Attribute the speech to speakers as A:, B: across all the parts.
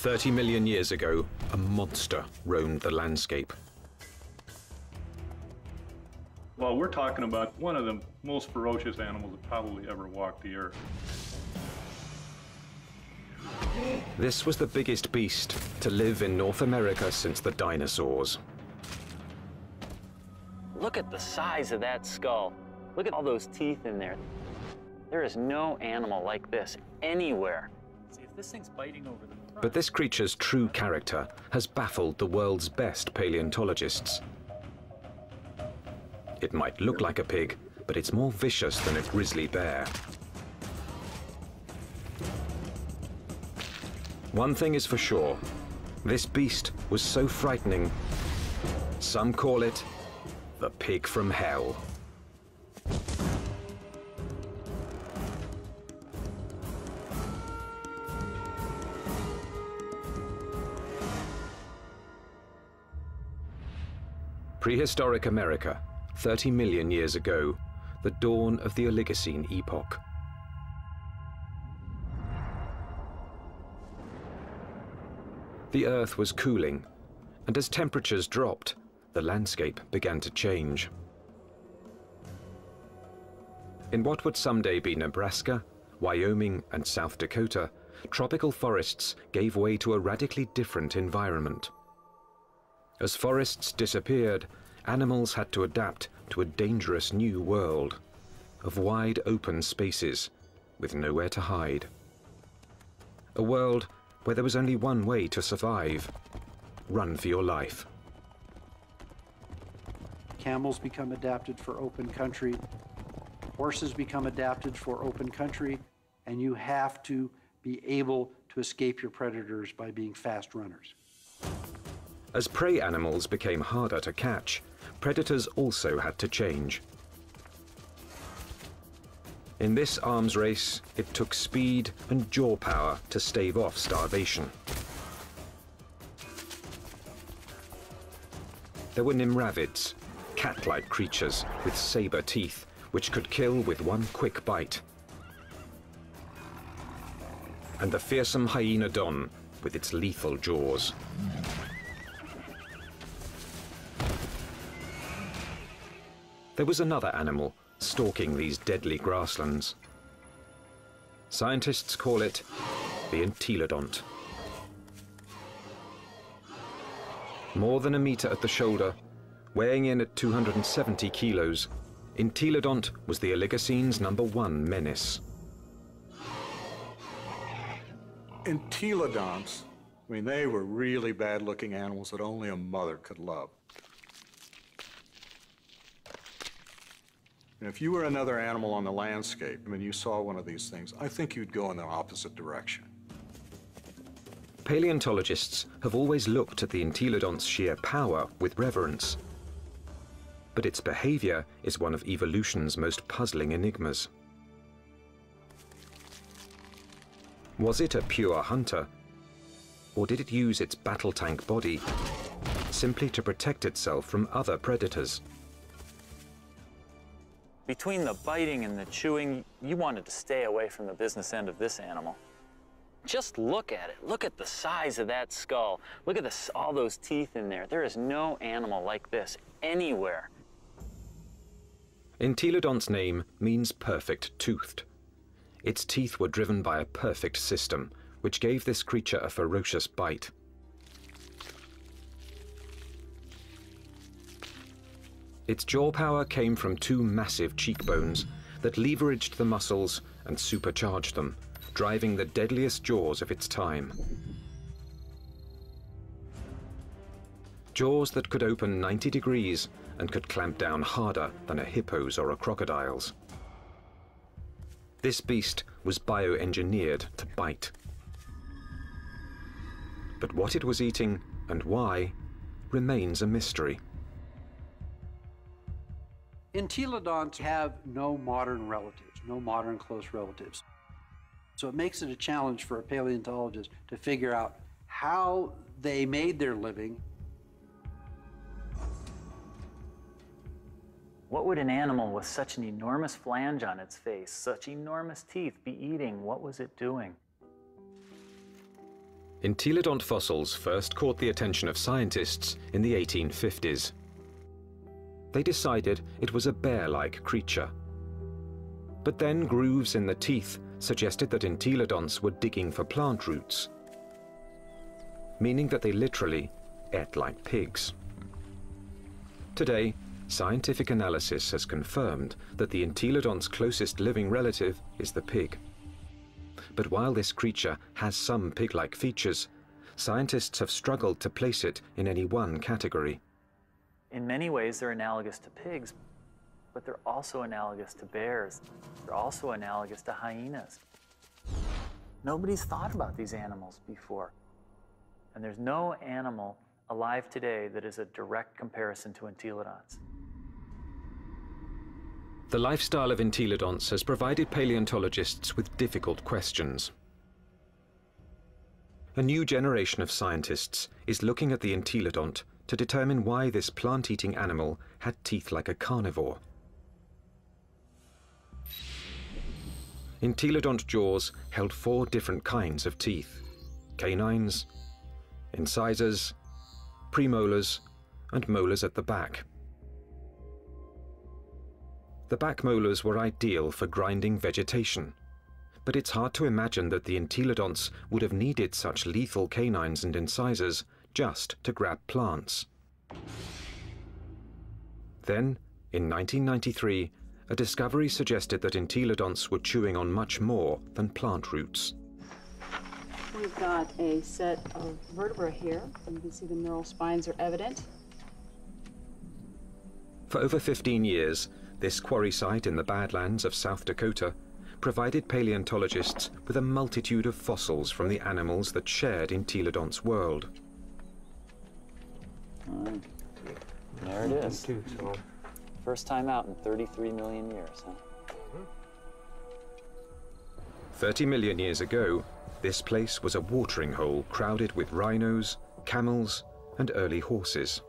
A: 30 million years ago, a monster roamed the landscape.
B: Well, we're talking about one of the most ferocious animals that probably ever walked the earth.
A: This was the biggest beast to live in North America since the dinosaurs.
C: Look at the size of that skull. Look at all those teeth in there. There is no animal like this anywhere. See, if this thing's biting over the front.
A: But this creature's true character has baffled the world's best paleontologists. It might look like a pig, but it's more vicious than a grizzly bear. One thing is for sure, this beast was so frightening, some call it the pig from hell. Prehistoric America, 30 million years ago, the dawn of the Oligocene epoch. The Earth was cooling, and as temperatures dropped, the landscape began to change. In what would someday be Nebraska, Wyoming, and South Dakota, tropical forests gave way to a radically different environment. As forests disappeared, animals had to adapt to a dangerous new world of wide open spaces with nowhere to hide. A world where there was only one way to survive: run for your life.
D: Camels become adapted for open country, horses become adapted for open country, and you have to be able to escape your predators by being fast runners.
A: As prey animals became harder to catch, predators also had to change. In this arms race, it took speed and jaw power to stave off starvation. There were nimravids, cat-like creatures with saber teeth, which could kill with one quick bite. And the fearsome hyenodon with its lethal jaws. There was another animal stalking these deadly grasslands. Scientists call it the entelodont. More than a meter at the shoulder, weighing in at 270 kilos, entelodont was the Oligocene's #1 menace.
E: Entelodonts, I mean, they were really bad-looking animals that only a mother could love. And if you were another animal on the landscape, I mean, you saw one of these things, I think you'd go in the opposite direction.
A: Paleontologists have always looked at the entelodont's sheer power with reverence. But its behavior is one of evolution's most puzzling enigmas. Was it a pure hunter? Or did it use its battle tank body simply to protect itself from other predators?
C: Between the biting and the chewing, you wanted to stay away from the business end of this animal. Just look at it. Look at the size of that skull. Look at this, all those teeth in there. There is no animal like this anywhere.
A: Entelodont's name means perfect toothed. Its teeth were driven by a perfect system, which gave this creature a ferocious bite. Its jaw power came from two massive cheekbones that leveraged the muscles and supercharged them, driving the deadliest jaws of its time. Jaws that could open 90 degrees and could clamp down harder than a hippo's or a crocodile's. This beast was bioengineered to bite. But what it was eating and why remains a mystery.
D: Entelodonts have no modern relatives, no modern close relatives. So it makes it a challenge for a paleontologist to figure out how they made their living.
C: What would an animal with such an enormous flange on its face, such enormous teeth, be eating? What was it doing?
A: Entelodont fossils first caught the attention of scientists in the 1850s. They decided it was a bear-like creature. But then grooves in the teeth suggested that entelodonts were digging for plant roots, meaning that they literally ate like pigs. Today, scientific analysis has confirmed that the entelodont's closest living relative is the pig. But while this creature has some pig-like features, scientists have struggled to place it in any one category.
C: In many ways, they're analogous to pigs, but they're also analogous to bears. They're also analogous to hyenas. Nobody's thought about these animals before. And there's no animal alive today that is a direct comparison to entelodonts.
A: The lifestyle of entelodonts has provided paleontologists with difficult questions. A new generation of scientists is looking at the entelodont to determine why this plant-eating animal had teeth like a carnivore. Entelodont jaws held 4 different kinds of teeth: canines, incisors, premolars, and molars at the back. The back molars were ideal for grinding vegetation, but it's hard to imagine that the entelodonts would have needed such lethal canines and incisors just to grab plants. Then, in 1993, a discovery suggested that entelodonts were chewing on much more than plant roots.
F: We've got a set of vertebrae here. You can see the neural spines are evident.
A: For over 15 years, this quarry site in the Badlands of South Dakota provided paleontologists with a multitude of fossils from the animals that shared entelodont's world.
C: There it is. First time out in 33 million years, huh?
A: 30 million years ago, this place was a watering hole crowded with rhinos, camels, and early horses.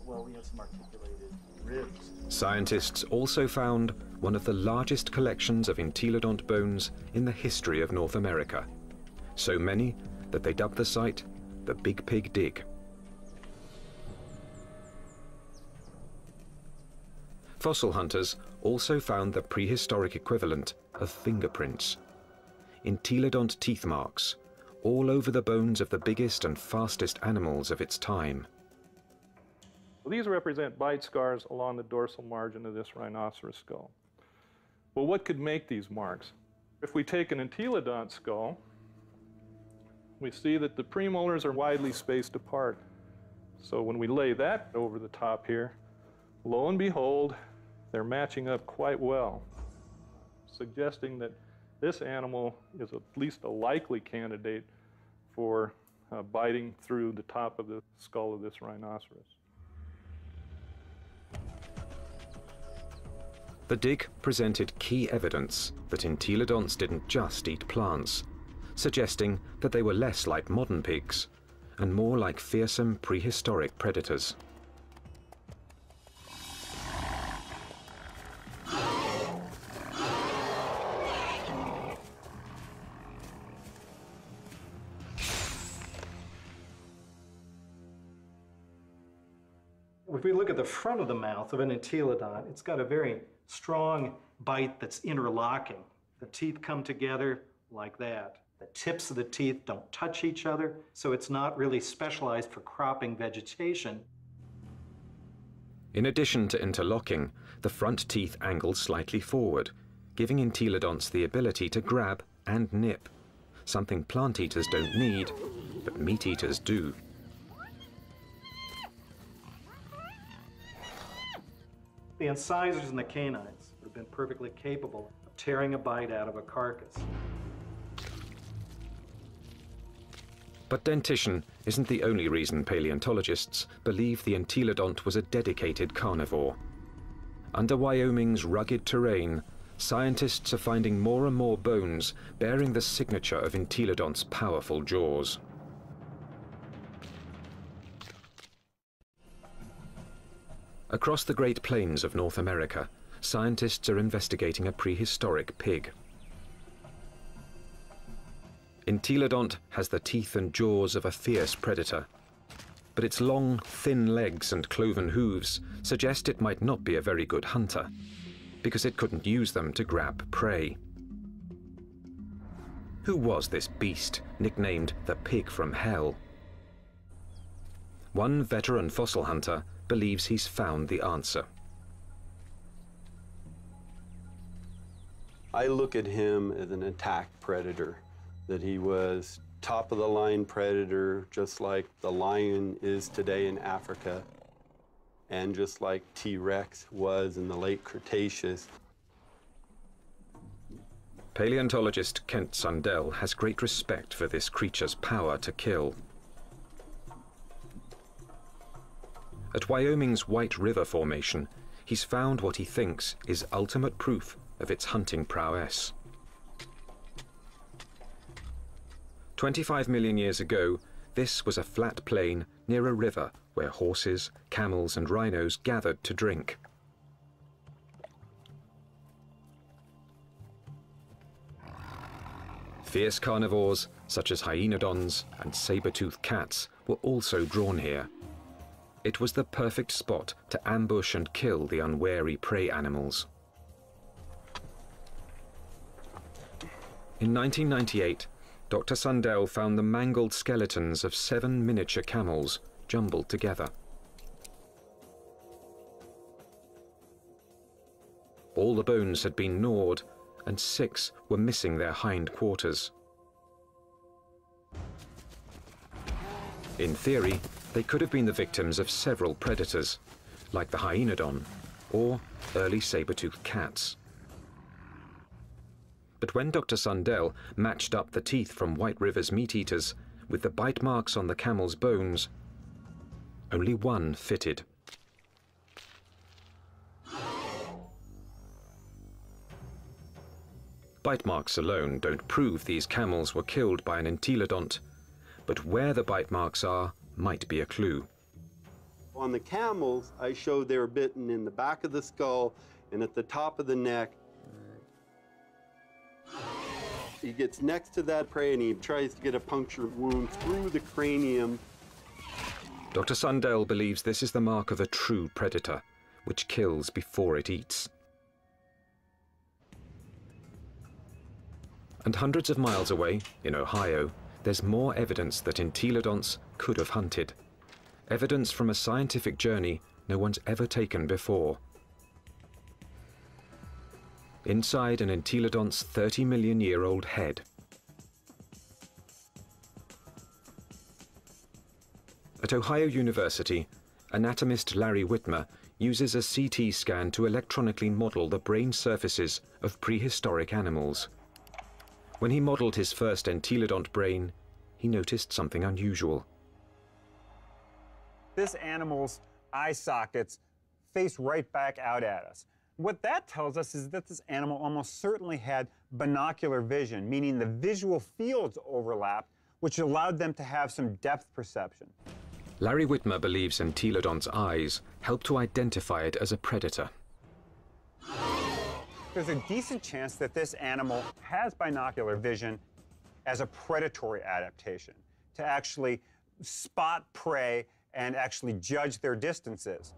C: Well, we have some articulated ribs.
A: Scientists also found one of the largest collections of entelodont bones in the history of North America. So many that they dubbed the site the Big Pig Dig. Fossil hunters also found the prehistoric equivalent of fingerprints. Entelodont teeth marks all over the bones of the biggest and fastest animals of its time.
B: Well, these represent bite scars along the dorsal margin of this rhinoceros skull. Well, what could make these marks? If we take an entelodont skull, we see that the premolars are widely spaced apart. So when we lay that over the top here, lo and behold, they're matching up quite well, suggesting that this animal is at least a likely candidate for biting through the top of the skull of this rhinoceros.
A: The dig presented key evidence that entelodonts didn't just eat plants, suggesting that they were less like modern pigs and more like fearsome prehistoric predators.
G: If we look at the front of the mouth of an entelodont, it's got a very strong bite that's interlocking. The teeth come together like that. The tips of the teeth don't touch each other, so it's not really specialized for cropping vegetation.
A: In addition to interlocking, the front teeth angle slightly forward, giving entelodonts the ability to grab and nip, something plant eaters don't need, but meat eaters do.
G: The incisors and the canines have been perfectly capable of tearing a bite out of a carcass.
A: But dentition isn't the only reason paleontologists believe the entelodont was a dedicated carnivore. Under Wyoming's rugged terrain, scientists are finding more and more bones bearing the signature of entelodont's powerful jaws. Across the Great Plains of North America, scientists are investigating a prehistoric pig. Entelodont has the teeth and jaws of a fierce predator, but its long, thin legs and cloven hooves suggest it might not be a very good hunter, because it couldn't use them to grab prey. Who was this beast, nicknamed the Pig from Hell? One veteran fossil hunter believes he's found the answer.
H: I look at him as an attack predator, that he was top-of-the-line predator, just like the lion is today in Africa, and just like T-Rex was in the late Cretaceous.
A: Paleontologist Kent Sundell has great respect for this creature's power to kill. At Wyoming's White River Formation, he's found what he thinks is ultimate proof of its hunting prowess. 25 million years ago, this was a flat plain near a river where horses, camels and rhinos gathered to drink. Fierce carnivores, such as hyenodons and saber-toothed cats, were also drawn here. It was the perfect spot to ambush and kill the unwary prey animals. In 1998, Dr. Sundell found the mangled skeletons of 7 miniature camels jumbled together. All the bones had been gnawed, and 6 were missing their hind quarters. In theory, they could have been the victims of several predators, like the hyenodon or early saber-toothed cats. But when Dr. Sundell matched up the teeth from White River's meat-eaters with the bite marks on the camel's bones, only one fitted. Bite marks alone don't prove these camels were killed by an entelodont, but where the bite marks are might be a clue.
H: On the camels, I showed they were bitten in the back of the skull and at the top of the neck. He gets next to that prey and he tries to get a punctured wound through the cranium.
A: Dr. Sundell believes this is the mark of a true predator, which kills before it eats. And hundreds of miles away, in Ohio, there's more evidence that entelodonts could have hunted. Evidence from a scientific journey no one's ever taken before. Inside an entelodont's 30-million-year-old head. At Ohio University, anatomist Larry Whitmer uses a CT scan to electronically model the brain surfaces of prehistoric animals. When he modeled his first entelodont brain, he noticed something unusual.
I: This animal's eye sockets face right back out at us. What that tells us is that this animal almost certainly had binocular vision, meaning the visual fields overlapped, which allowed them to have some depth perception.
A: Larry Whitmer believes entelodont's eyes help to identify it as a predator.
I: There's a decent chance that this animal has binocular vision as a predatory adaptation, to actually spot prey and actually judge their distances,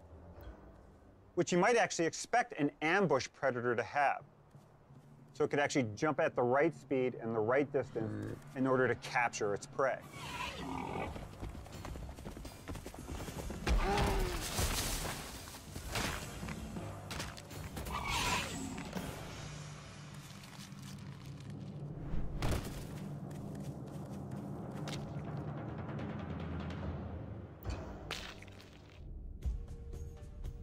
I: which you might actually expect an ambush predator to have. So it could actually jump at the right speed and the right distance in order to capture its prey.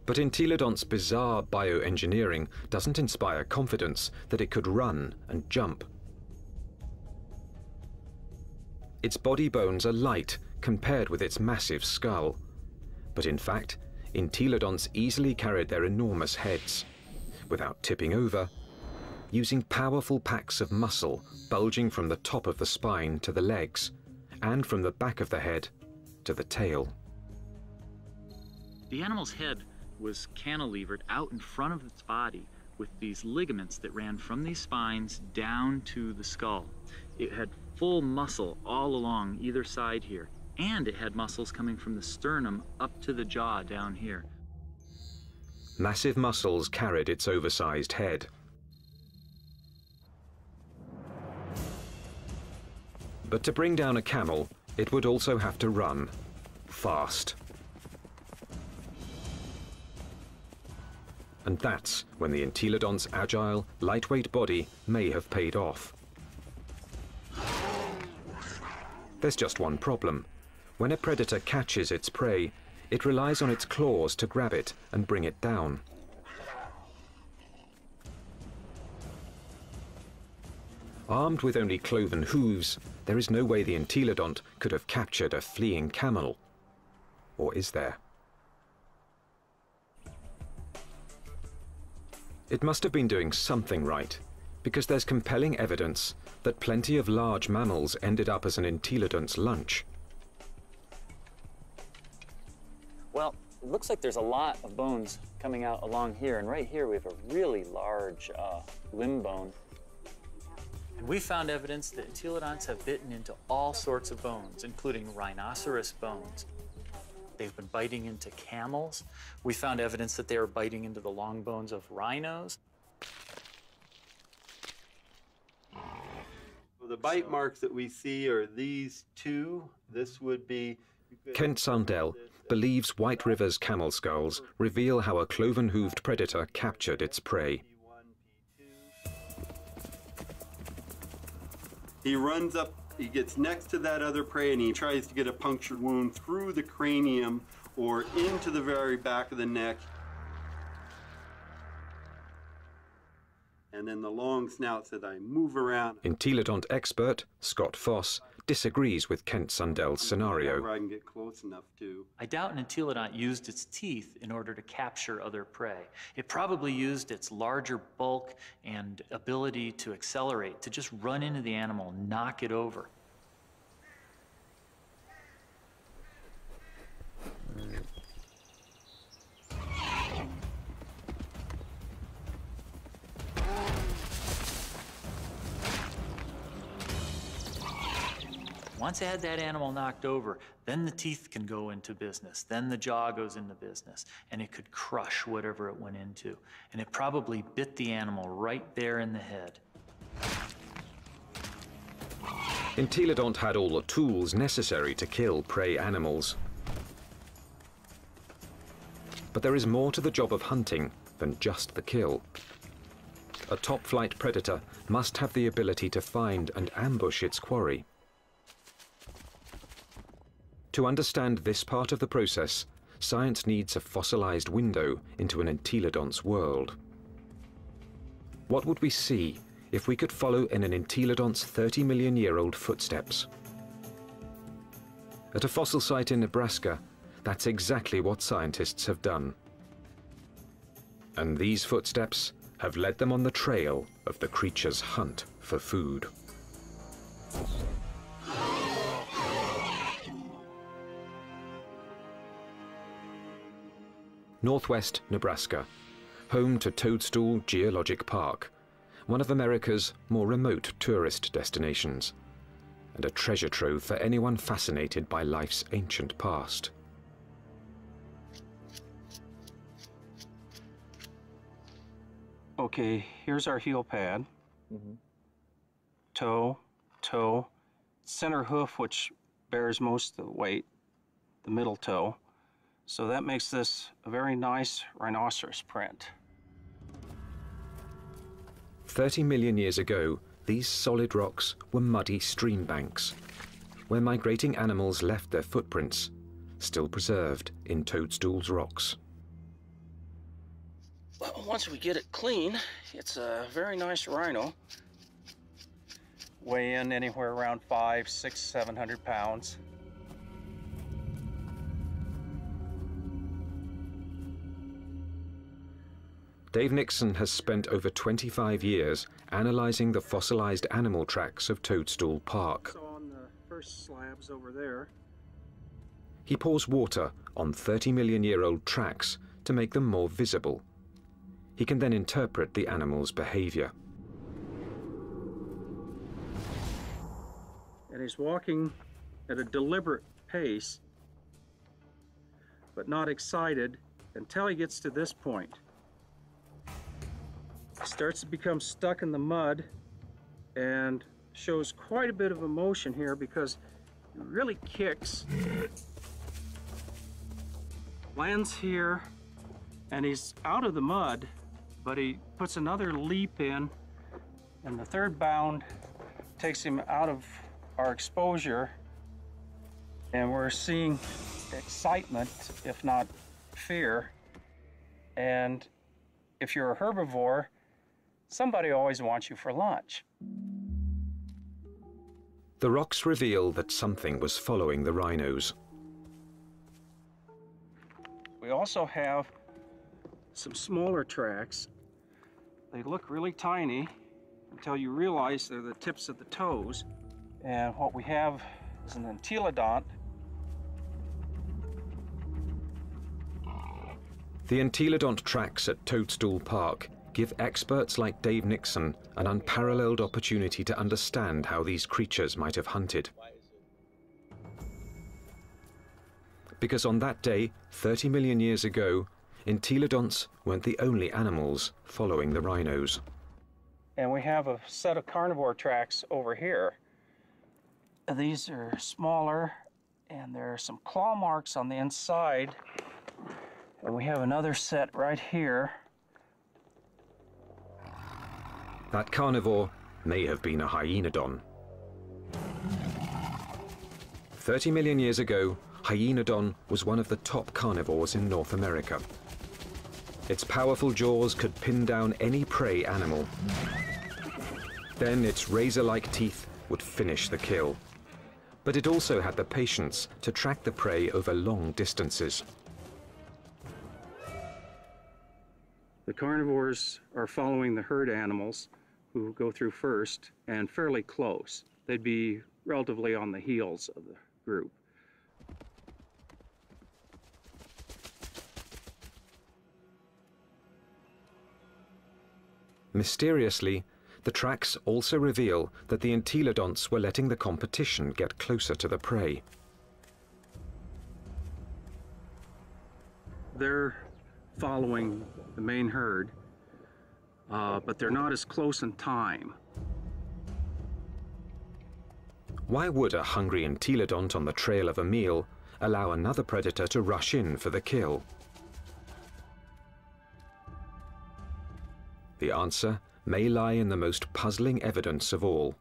A: But entelodont's bizarre bioengineering doesn't inspire confidence that it could run and jump. Its body bones are light compared with its massive skull. But in fact, entelodonts easily carried their enormous heads, without tipping over, using powerful packs of muscle bulging from the top of the spine to the legs, and from the back of the head to the tail.
C: The animal's head was cantilevered out in front of its body with these ligaments that ran from these spines down to the skull. It had full muscle all along either side here, and it had muscles coming from the sternum up to the jaw down here.
A: Massive muscles carried its oversized head. But to bring down a camel, it would also have to run fast. And that's when the entelodont's agile, lightweight body may have paid off. There's just one problem. When a predator catches its prey, it relies on its claws to grab it and bring it down. Armed with only cloven hooves, there is no way the entelodont could have captured a fleeing camel. Or is there? It must have been doing something right, because there's compelling evidence that plenty of large mammals ended up as an entelodont's lunch.
C: Well, it looks like there's a lot of bones coming out along here, and right here we have a really large limb bone. And we found evidence that entelodonts have bitten into all sorts of bones, including rhinoceros bones. They've been biting into camels. We found evidence that they were biting into the long bones of rhinos.
H: Well, the bite marks that we see are these two. This would be...
A: Kent Sundell believes White River's camel skulls reveal how a cloven-hooved predator captured its prey.
H: He runs up, he gets next to that other prey, and he tries to get a punctured wound through the cranium or into the very back of the neck. And then the long snouts that I move around.
A: Entelodont expert Scott Foss disagrees with Kent Sundell's scenario.
H: I can get close enough to.
C: I doubt an entelodont used its teeth in order to capture other prey. It probably used its larger bulk and ability to accelerate to just run into the animal, knock it over. Once I had that animal knocked over, then the teeth can go into business, then the jaw goes into business, and it could crush whatever it went into. And it probably bit the animal right there in the head.
A: Entelodont had all the tools necessary to kill prey animals. But there is more to the job of hunting than just the kill. A top-flight predator must have the ability to find and ambush its quarry. To understand this part of the process, science needs a fossilized window into an entelodont's world. What would we see if we could follow in an entelodont's 30-million-year-old footsteps? At a fossil site in Nebraska, that's exactly what scientists have done. And these footsteps have led them on the trail of the creature's hunt for food. Northwest Nebraska, home to Toadstool Geologic Park, one of America's more remote tourist destinations, and a treasure trove for anyone fascinated by life's ancient past.
G: Okay, here's our heel pad. Toe, toe, center hoof, which bears most of the weight, the middle toe. So that makes this a very nice rhinoceros print.
A: 30 million years ago, these solid rocks were muddy stream banks, where migrating animals left their footprints, still preserved in Toadstool's rocks.
J: Well, once we get it clean, it's a very nice rhino.
G: Weigh in anywhere around 500, 600, 700 pounds.
A: Dave Nixon has spent over 25 years analyzing the fossilized animal tracks of Toadstool Park.
G: So on the first slabs over there.
A: He pours water on 30-million-year-old tracks to make them more visible. He can then interpret the animal's behavior.
J: And he's walking at a deliberate pace, but not excited until he gets to this point. He starts to become stuck in the mud and shows quite a bit of emotion here because he really kicks. Lands here, and he's out of the mud, but he puts another leap in, and the third bound takes him out of our exposure, and we're seeing excitement, if not fear. And if you're a herbivore, somebody always wants you for lunch.
A: The rocks reveal that something was following the rhinos.
J: We also have some smaller tracks. They look really tiny until you realize they're the tips of the toes. And what we have is an entelodont.
A: The entelodont tracks at Toadstool Park give experts like Dave Nixon an unparalleled opportunity to understand how these creatures might have hunted. Because on that day, 30 million years ago, entelodonts weren't the only animals following the rhinos.
J: And we have a set of carnivore tracks over here. These are smaller, and there are some claw marks on the inside. And we have another set right here.
A: That carnivore may have been a hyenodon. 30 million years ago, hyenodon was one of the top carnivores in North America. Its powerful jaws could pin down any prey animal. Then its razor-like teeth would finish the kill. But it also had the patience to track the prey over long distances.
J: The carnivores are following the herd animals who go through first and fairly close. They'd be relatively on the heels of the group.
A: Mysteriously, the tracks also reveal that the entelodonts were letting the competition get closer to the prey.
J: They're following the main herd, but they're not as close in time.
A: Why would a hungry entelodont on the trail of a meal allow another predator to rush in for the kill? The answer may lie in the most puzzling evidence of all.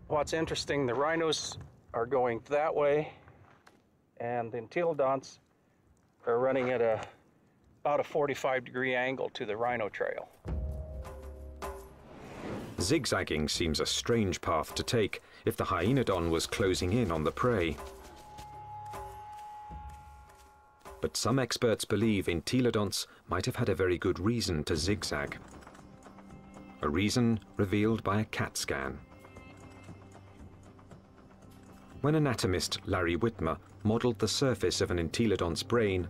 J: What's interesting, the rhinos are going that way, and the entelodonts are running at about a 45-degree angle to the rhino trail.
A: Zigzagging seems a strange path to take if the hyenodon was closing in on the prey. But some experts believe entelodonts might have had a very good reason to zigzag. A reason revealed by a CAT scan. When anatomist Larry Whitmer modeled the surface of an entelodont's brain,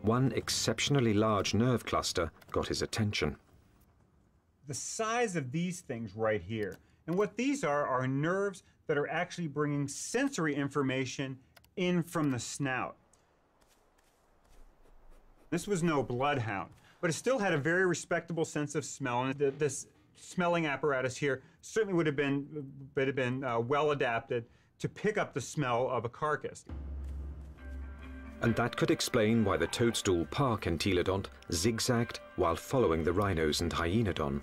A: one exceptionally large nerve cluster got his attention.
I: The size of these things right here. And what these are nerves that are actually bringing sensory information in from the snout. This was no bloodhound, but it still had a very respectable sense of smell, and this smelling apparatus here certainly would have been well adapted to pick up the smell of a carcass.
A: And that could explain why the Toadstool Park entelodont zigzagged while following the rhinos and hyenodon.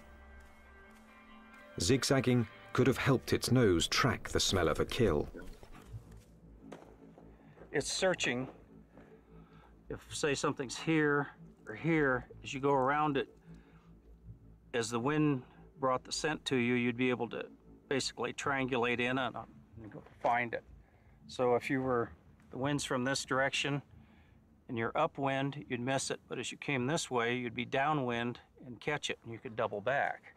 A: Zigzagging could have helped its nose track the smell of a kill.
J: It's searching. If, say, something's here or here, as you go around it, as the wind brought the scent to you, you'd be able to basically triangulate in on it and go find it. So if you were, the wind's from this direction and you're upwind, you'd miss it. But as you came this way, you'd be downwind and catch it, and you could double back.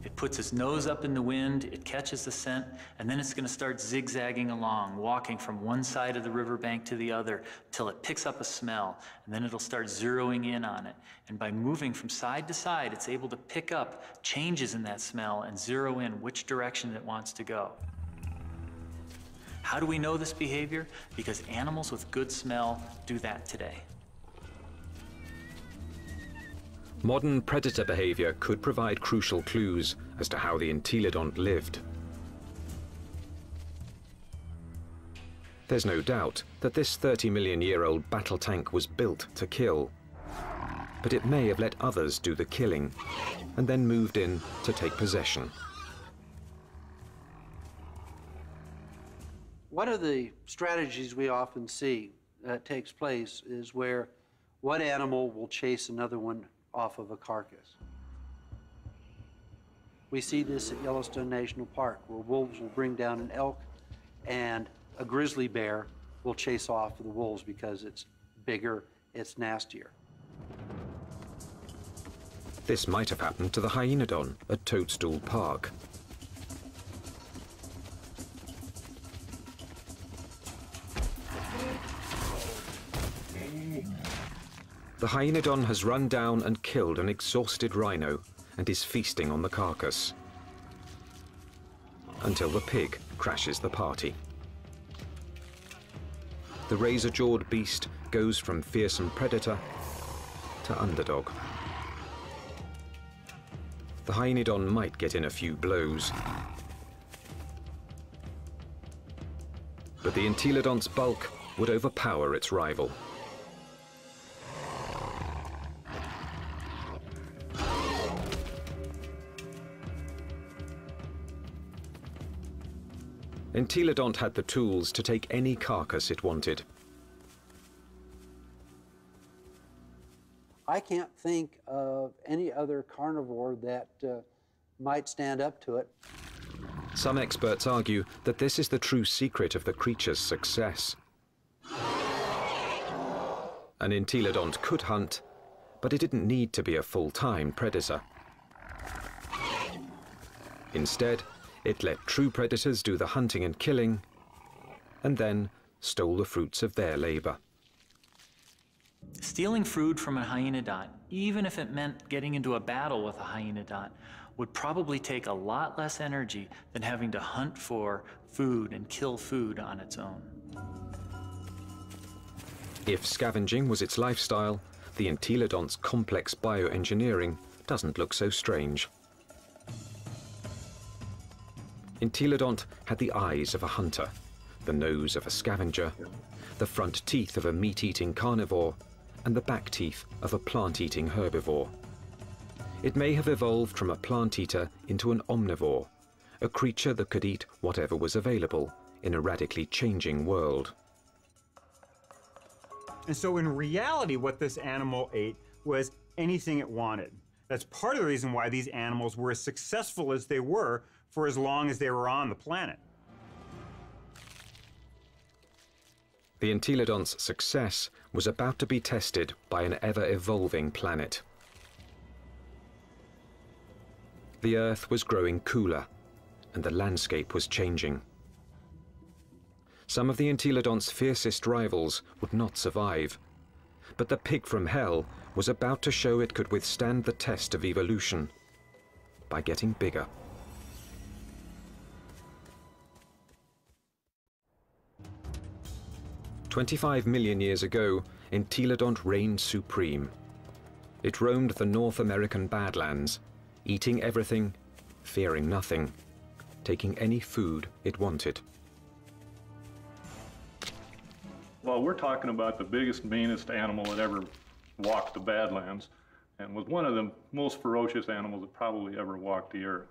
J: It
C: puts its nose up in the wind, it catches the scent, and then it's going to start zigzagging along, walking from one side of the riverbank to the other till it picks up a smell, and then it'll start zeroing in on it. And by moving from side to side, it's able to pick up changes in that smell and zero in which direction it wants to go. How do we know this behavior? Because animals with good smell do that today.
A: Modern predator behavior could provide crucial clues as to how the entelodont lived. There's no doubt that this 30-million-year-old battle tank was built to kill, but it may have let others do the killing and then moved in to take possession.
D: One of the strategies we often see that takes place is where one animal will chase another one off of a carcass. We see this at Yellowstone National Park, where wolves will bring down an elk and a grizzly bear will chase off the wolves because it's bigger, it's nastier.
A: This might have happened to the hyenodon at Toadstool Park. The hyenodon has run down and killed an exhausted rhino and is feasting on the carcass until the pig crashes the party. The razor-jawed beast goes from fearsome predator to underdog. The hyenodon might get in a few blows, but the entelodont's bulk would overpower its rival. Entelodont had the tools to take any carcass it wanted.
D: I can't think of any other carnivore that might stand up to it.
A: Some experts argue that this is the true secret of the creature's success. An entelodont could hunt, but it didn't need to be a full-time predator. Instead, it let true predators do the hunting and killing, and then stole the fruits of their labor.
C: Stealing food from a hyenodont, even if it meant getting into a battle with a hyenodont, would probably take a lot less energy than having to hunt for food and kill food on its own.
A: If scavenging was its lifestyle, the entelodont's complex bioengineering doesn't look so strange. Entelodont had the eyes of a hunter, the nose of a scavenger, the front teeth of a meat-eating carnivore, and the back teeth of a plant-eating herbivore. It may have evolved from a plant-eater into an omnivore, a creature that could eat whatever was available in a radically changing world.
I: And so in reality, what this animal ate was anything it wanted. That's part of the reason why these animals were as successful as they were for as long as they were on the planet.
A: The entelodont's success was about to be tested by an ever-evolving planet. The Earth was growing cooler, and the landscape was changing. Some of the entelodont's fiercest rivals would not survive, but the pig from hell was about to show it could withstand the test of evolution by getting bigger. "25 million years ago, entelodont reigned supreme. It roamed the North American Badlands, eating everything, fearing nothing, taking any food it wanted."
B: Well, we're talking about the biggest, meanest animal that ever walked the Badlands, and was one of the most ferocious animals that probably ever walked the earth.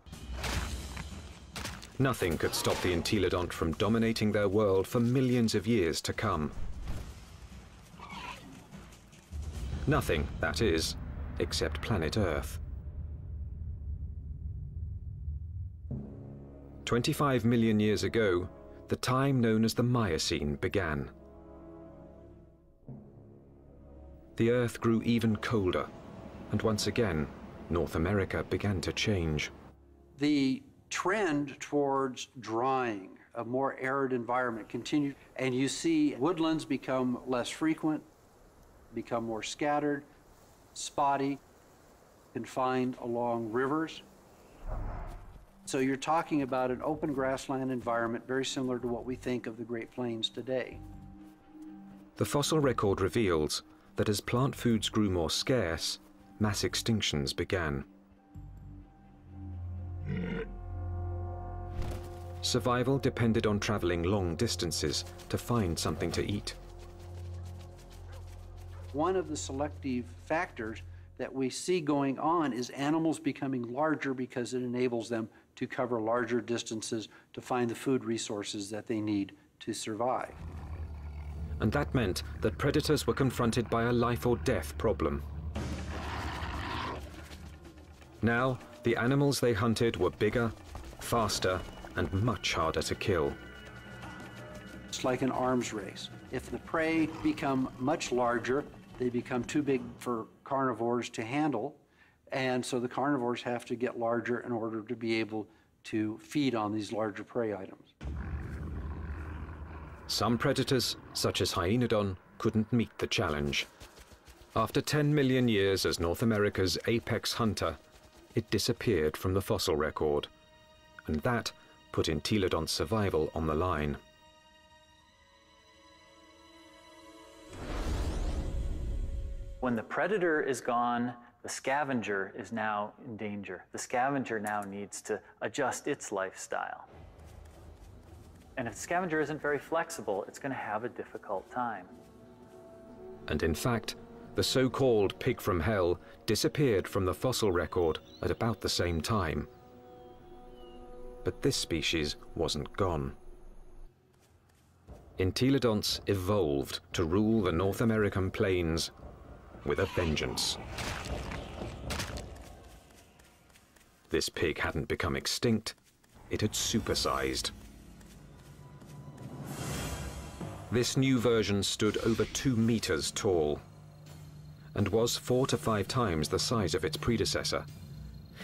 A: Nothing could stop the entelodont from dominating their world for millions of years to come. Nothing, that is, except planet Earth. 25 million years ago, the time known as the Miocene began. The Earth grew even colder, and once again, North America began to change.
D: The trend towards drying, a more arid environment continued, and you see woodlands become less frequent, become more scattered, spotty, confined along rivers. So you're talking about an open grassland environment very similar to what we think of the Great Plains today.
A: The fossil record reveals that as plant foods grew more scarce, mass extinctions began. Survival depended on traveling long distances to find something to eat.
D: One of the selective factors that we see going on is animals becoming larger because it enables them to cover larger distances to find the food resources that they need to survive.
A: And that meant that predators were confronted by a life or death problem. Now, the animals they hunted were bigger, faster, and much harder to kill.
D: It's like an arms race. If the prey become much larger, they become too big for carnivores to handle, and so the carnivores have to get larger in order to be able to feed on these larger prey items.
A: Some predators, such as Hyaenodon, couldn't meet the challenge. After 10 million years as North America's apex hunter, it disappeared from the fossil record, and that put Entelodon's survival on the line.
C: When the predator is gone, the scavenger is now in danger. The scavenger now needs to adjust its lifestyle. And if the scavenger isn't very flexible, it's going to have a difficult time.
A: And in fact, the so-called pig from hell disappeared from the fossil record at about the same time. But this species wasn't gone. Entelodonts evolved to rule the North American plains with a vengeance. This pig hadn't become extinct, it had supersized. This new version stood over 2 meters tall and was 4 to 5 times the size of its predecessor.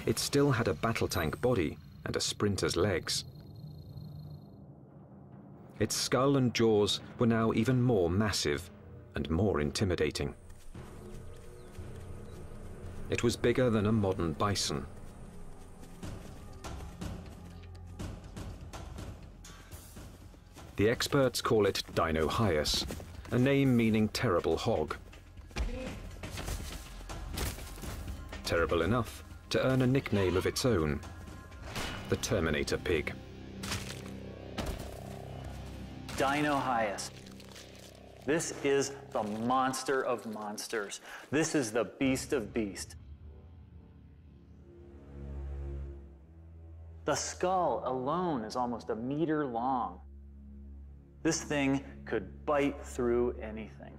A: It still had a battle tank body and a sprinter's legs. Its skull and jaws were now even more massive and more intimidating. It was bigger than a modern bison. The experts call it Dinohyus, a name meaning terrible hog. Terrible enough to earn a nickname of its own, the Terminator pig.
C: Dinohyus. This is the monster of monsters. This is the beast of beasts. The skull alone is almost 1 meter long. This thing could bite through anything.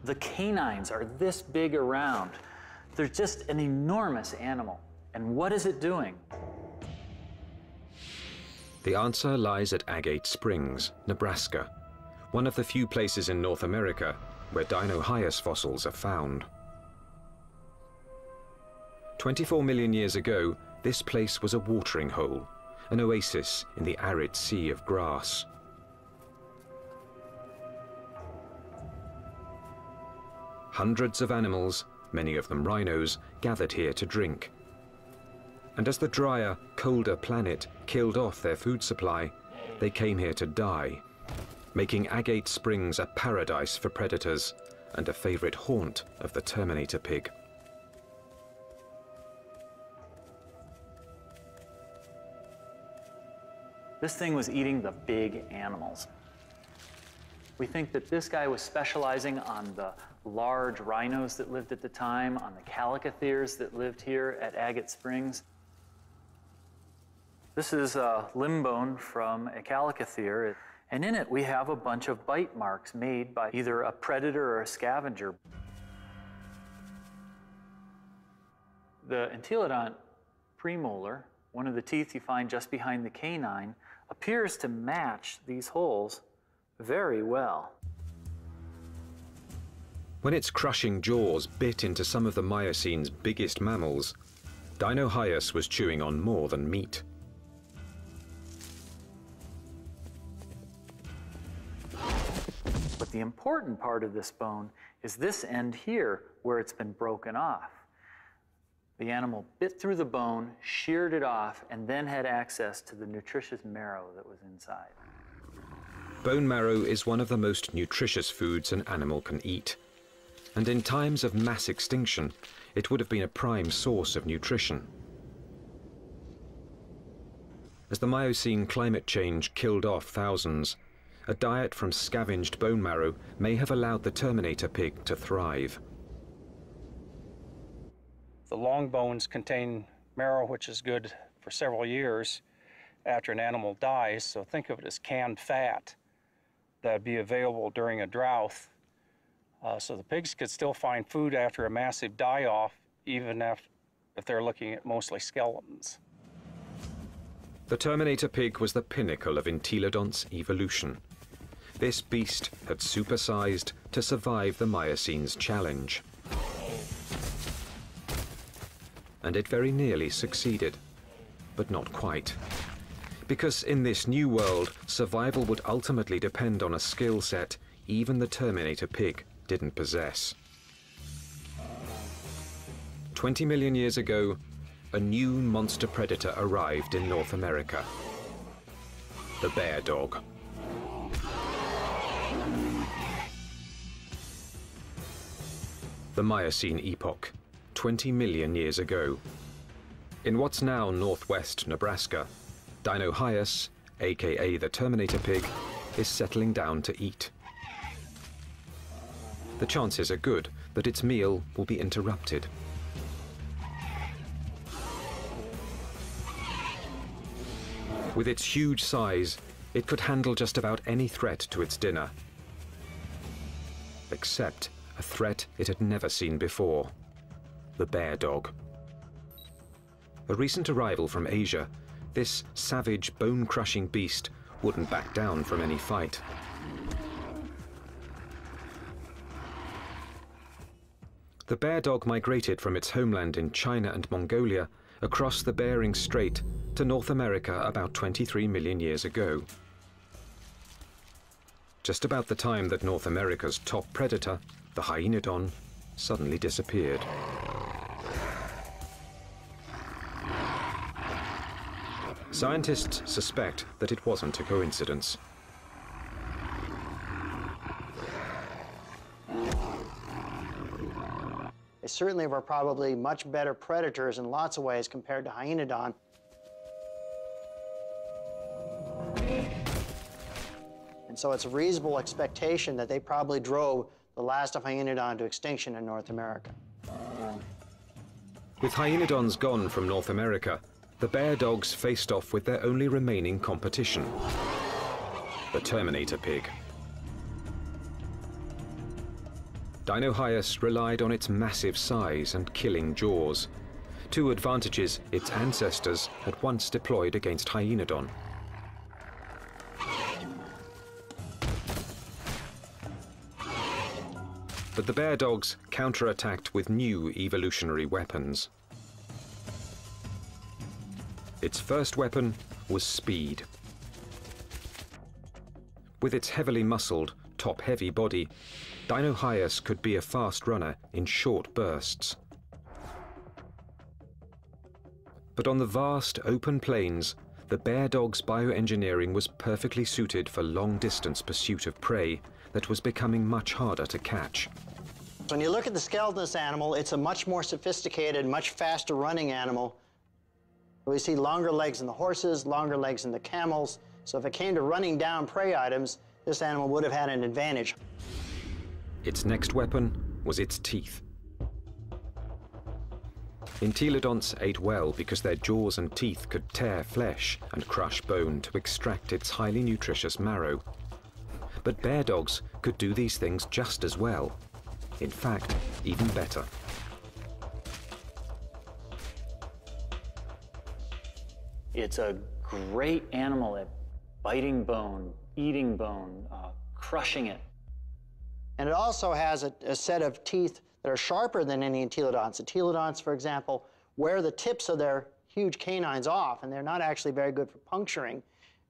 C: The canines are this big around. They're just an enormous animal. And what is it doing?
A: The answer lies at Agate Springs, Nebraska, one of the few places in North America where Dinohyus fossils are found. 24 million years ago, this place was a watering hole, an oasis in the arid sea of grass. Hundreds of animals, many of them rhinos, gathered here to drink. And as the drier, colder planet killed off their food supply, they came here to die, making Agate Springs a paradise for predators and a favorite haunt of the Terminator pig.
C: This thing was eating the big animals. We think that this guy was specializing on the large rhinos that lived at the time, on the calicotheres that lived here at Agate Springs. This is a limb bone from a calicothere, and in it we have a bunch of bite marks made by either a predator or a scavenger. The Entelodont premolar, one of the teeth you find just behind the canine, appears to match these holes very well.
A: When its crushing jaws bit into some of the Miocine's biggest mammals, Dinohyus was chewing on more than meat.
C: But the important part of this bone is this end here, where it's been broken off. The animal bit through the bone, sheared it off, and then had access to the nutritious marrow that was inside.
A: Bone marrow is one of the most nutritious foods an animal can eat. And in times of mass extinction, it would have been a prime source of nutrition. As the Miocene climate change killed off thousands, a diet from scavenged bone marrow may have allowed the Terminator pig to thrive.
J: The long bones contain marrow which is good for several years after an animal dies, so think of it as canned fat that would be available during a drought. So the pigs could still find food after a massive die-off, even if they're looking at mostly skeletons.
A: The Terminator pig was the pinnacle of entelodonts evolution. This beast had supersized to survive the Miocene's challenge. And it very nearly succeeded, but not quite. Because in this new world, survival would ultimately depend on a skill set even the Terminator pig didn't possess. 20 million years ago, a new monster predator arrived in North America. The bear dog. The Miocene epoch, 20 million years ago. In what's now northwest Nebraska, Dinohyus, aka the Terminator pig, is settling down to eat. The chances are good that its meal will be interrupted. With its huge size, it could handle just about any threat to its dinner. Except a threat it had never seen before: the bear dog. A recent arrival from Asia, this savage, bone-crushing beast wouldn't back down from any fight. The bear dog migrated from its homeland in China and Mongolia across the Bering Strait to North America about 23 million years ago. Just about the time that North America's top predator, the hyenodon, suddenly disappeared. Scientists suspect that it wasn't a coincidence.
K: They certainly were probably much better predators in lots of ways compared to hyenodon. And so it's a reasonable expectation that they probably drove the last of hyenodon to extinction in North America.
A: With hyenodons gone from North America, the bear dogs faced off with their only remaining competition, the Terminator pig. Dinohyus relied on its massive size and killing jaws, two advantages its ancestors had once deployed against hyenodon. But the bear dogs counterattacked with new evolutionary weapons. Its first weapon was speed. With its heavily muscled, top-heavy body, Dinohyus could be a fast runner in short bursts. But on the vast, open plains, the bear dog's bioengineering was perfectly suited for long-distance pursuit of prey that was becoming much harder to catch.
K: When you look at the skeleton of this animal, it's a much more sophisticated, much faster running animal. We see longer legs in the horses, longer legs in the camels. So if it came to running down prey items, this animal would have had an advantage.
A: Its next weapon was its teeth. Entelodonts ate well because their jaws and teeth could tear flesh and crush bone to extract its highly nutritious marrow. But bear dogs could do these things just as well. In fact, even better.
C: It's a great animal at biting bone, eating bone, crushing it.
K: And it also has a set of teeth that are sharper than any entelodonts. Entelodonts, for example, wear the tips of their huge canines off, and they're not actually very good for puncturing,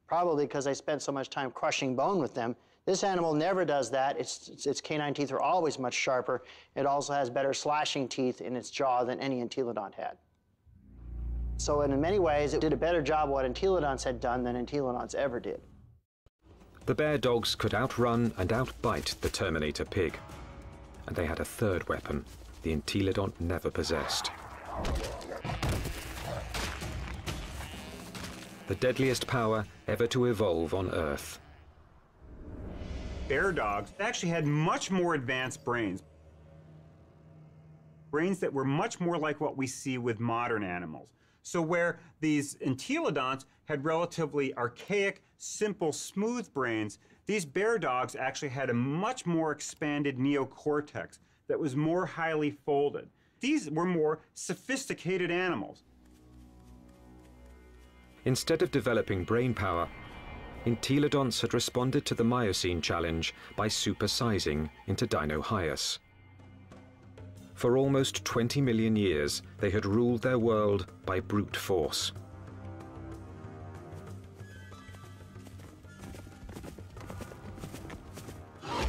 K: probably because they spent so much time crushing bone with them. This animal never does that. Its canine teeth are always much sharper. It also has better slashing teeth in its jaw than any entelodont had. So in many ways, it did a better job what entelodonts had done than entelodonts ever did.
A: The bear dogs could outrun and outbite the Terminator pig. And they had a third weapon the entelodont never possessed. The deadliest power ever to evolve on Earth.
I: Bear dogs actually had much more advanced brains. Brains that were much more like what we see with modern animals. So where these entelodonts had relatively archaic, simple, smooth brains, these bear dogs actually had a much more expanded neocortex that was more highly folded. These were more sophisticated animals.
A: Instead of developing brain power, entelodonts had responded to the Miocene challenge by supersizing into Dinohyus. For almost 20 million years, they had ruled their world by brute force.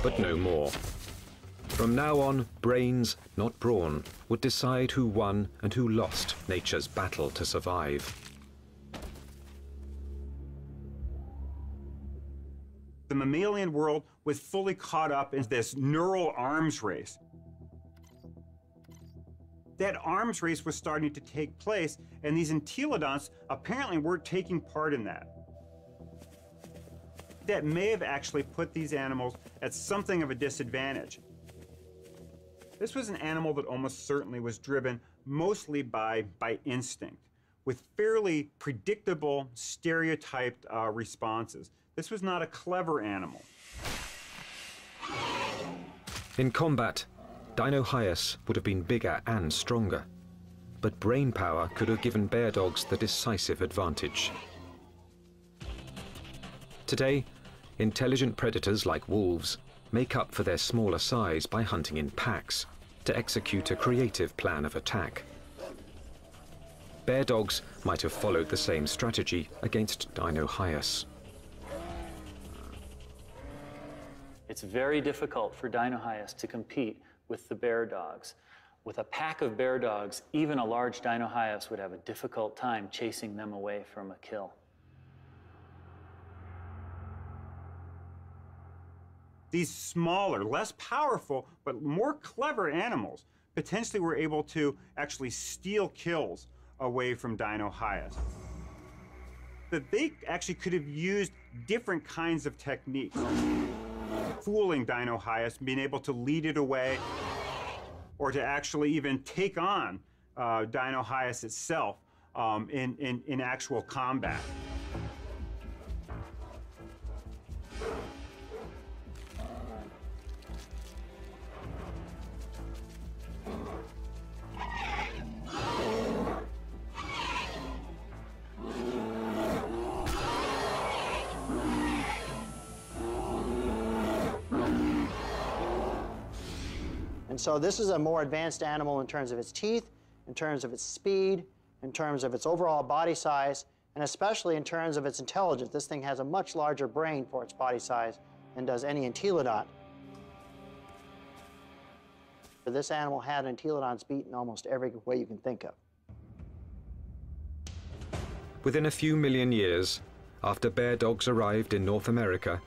A: But no more. From now on, brains, not brawn, would decide who won and who lost nature's battle to survive.
I: The mammalian world was fully caught up in this neural arms race. That arms race was starting to take place, and these entelodonts apparently weren't taking part in that. That may have actually put these animals at something of a disadvantage. This was an animal that almost certainly was driven mostly by instinct, with fairly predictable, stereotyped responses. This was not a clever animal.
A: In combat, Dinohyus would have been bigger and stronger, but brain power could have given bear dogs the decisive advantage. Today, intelligent predators like wolves make up for their smaller size by hunting in packs to execute a creative plan of attack. Bear dogs might have followed the same strategy against Dinohyus.
C: It's very difficult for Dinohyus to compete with the bear dogs. With a pack of bear dogs, even a large Dinohyus would have a difficult time chasing them away from a kill.
I: These smaller, less powerful, but more clever animals potentially were able to actually steal kills away from Dinohyus. That they actually could have used different kinds of techniques. Fooling Dinohyus, being able to lead it away, or to actually even take on Dinohyus itself in actual combat.
K: And so this is a more advanced animal in terms of its teeth, in terms of its speed, in terms of its overall body size, and especially in terms of its intelligence. This thing has a much larger brain for its body size than does any entelodont. This animal had entelodonts beat in almost every way you can think of.
A: Within a few million years, after bear dogs arrived in North America,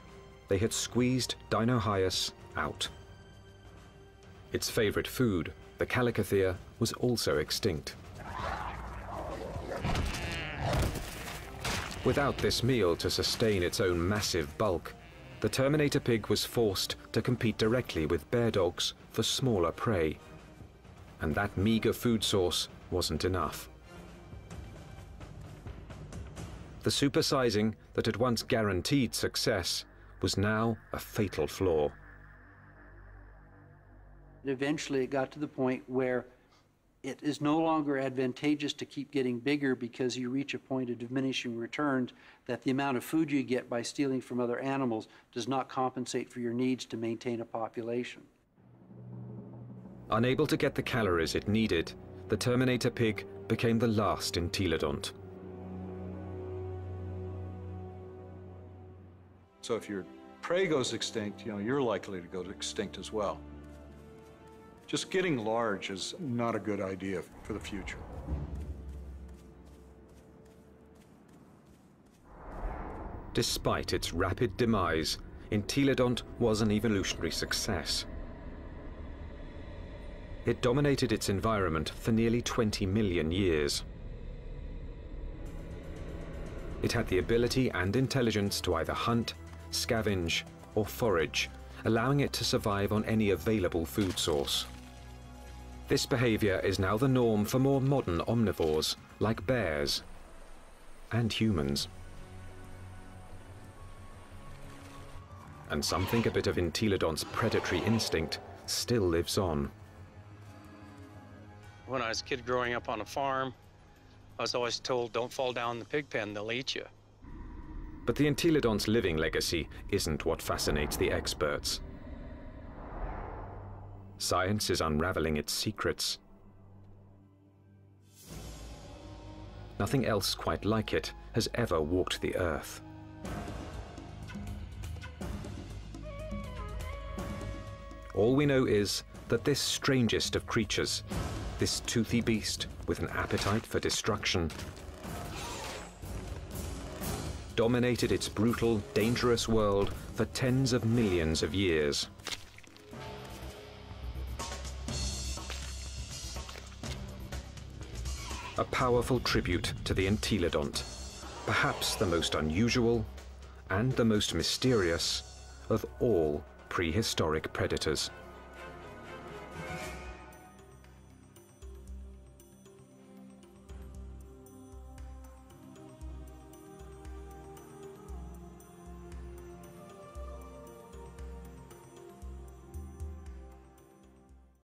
A: they had squeezed Dinohyus out. Its favorite food, the calicothea, was also extinct. Without this meal to sustain its own massive bulk, the Terminator pig was forced to compete directly with bear dogs for smaller prey. And that meager food source wasn't enough. The supersizing that had once guaranteed success was now a fatal flaw.
D: Eventually it got to the point where it is no longer advantageous to keep getting bigger because you reach a point of diminishing returns, that the amount of food you get by stealing from other animals does not compensate for your needs to maintain a population.
A: Unable to get the calories it needed, the Terminator pig became the last entelodont.
E: So if your prey goes extinct, you're likely to go extinct as well. Just getting large is not a good idea for the future.
A: Despite its rapid demise, entelodont was an evolutionary success. It dominated its environment for nearly 20 million years. It had the ability and intelligence to either hunt, scavenge, or forage, allowing it to survive on any available food source. This behavior is now the norm for more modern omnivores, like bears and humans. And some think a bit of entelodont's predatory instinct still lives on.
J: When I was a kid growing up on a farm, I was always told, don't fall down the pig pen, they'll eat you.
A: But the entelodont's living legacy isn't what fascinates the experts. Science is unraveling its secrets. Nothing else quite like it has ever walked the earth. All we know is that this strangest of creatures, this toothy beast with an appetite for destruction, dominated its brutal, dangerous world for tens of millions of years. A powerful tribute to the entelodont, perhaps the most unusual and the most mysterious of all prehistoric predators.